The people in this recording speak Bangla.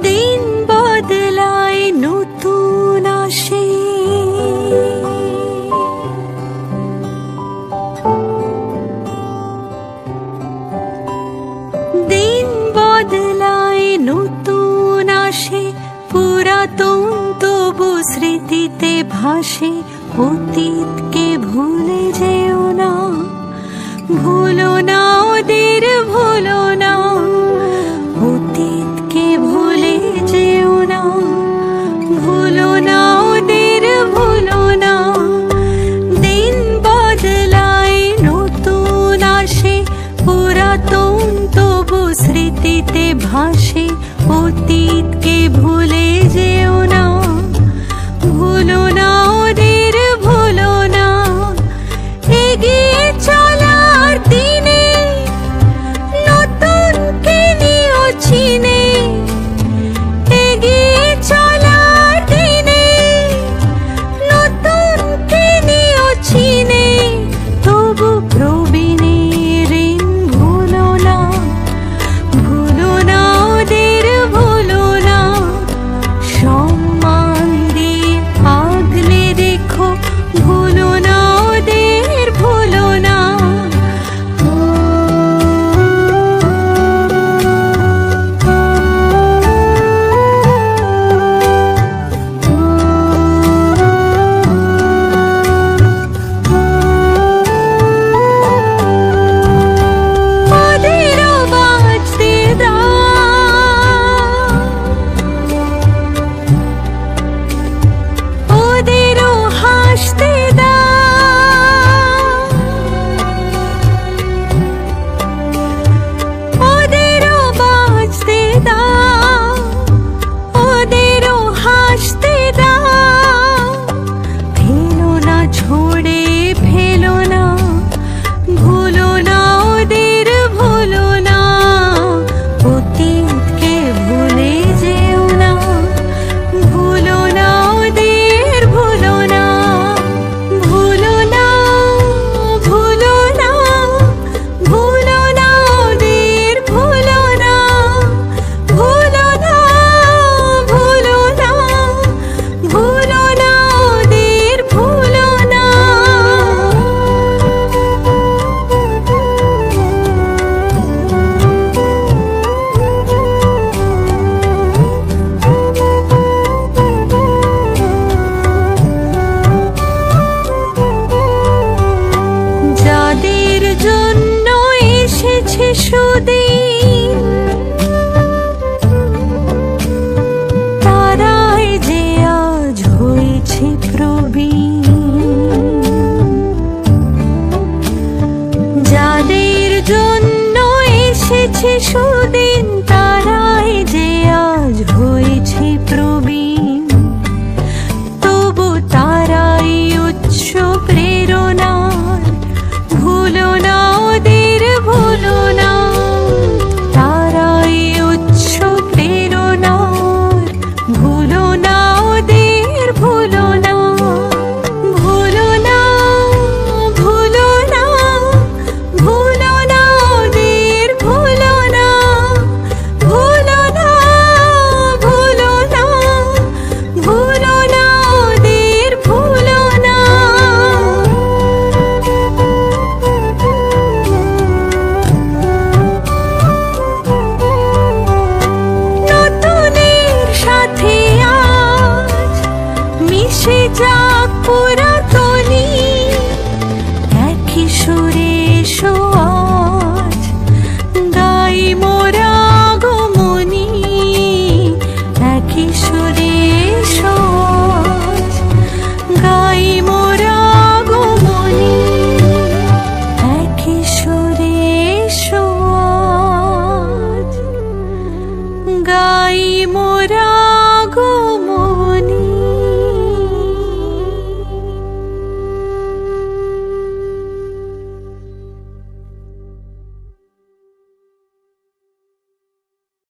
দিন বদলায় নতুন আসে, দিন বদলায় নতুন আসে, পুরাতন তবু স্মৃতিতে ভাসে। অতীতকে ভুলে যেও না, ভুলো না ওদের, ভুলো না অতীতকে, ভুলে যেও না, ভুলো না ওদের, ভুলো না। দিন বদলায় নতুন আসে, পুরাতন তবু স্মৃতিতে ভাসে। অতীতকে ভুলে যেও না, ভুলো না ওদের, ভুলো না। এগিয়ে চলার দিনে নতুনকে নিও চিনে, এগিয়ে চলার দিনে নতুনকে নিও চিনে। তবু প্রবীণের ঋণ ভুলো না, ভুলো না ওদের, ভুলো না। সম্মান দিয়ে আগলে রেখো, ভুলো না ওদের, ভুলো না। ওদেরও বাঁচতে দাও, ওদেরও হাসতে দাও, ওদেরও বাঁচতে দাও, ওদেরও হাসতে দাও। ফেলো না ছোড়ে, ফেলো না, ভুলো না ওদের, ভুলো না। অতীতকে ভুলে যেও না, ভুলো না ওদের, ভুলো না। ভুলো না, ভুলো না, ভুলো না ওদের, ভুলো না। ভুলো না, ভুলো না, ভুলো না ওদের, ভুলো না। যাদের জন্য এসেছে সুদিন, তারাই যে আজ হয়েছে প্রবীণ। যাদের জন্য এসেছে সুদিন,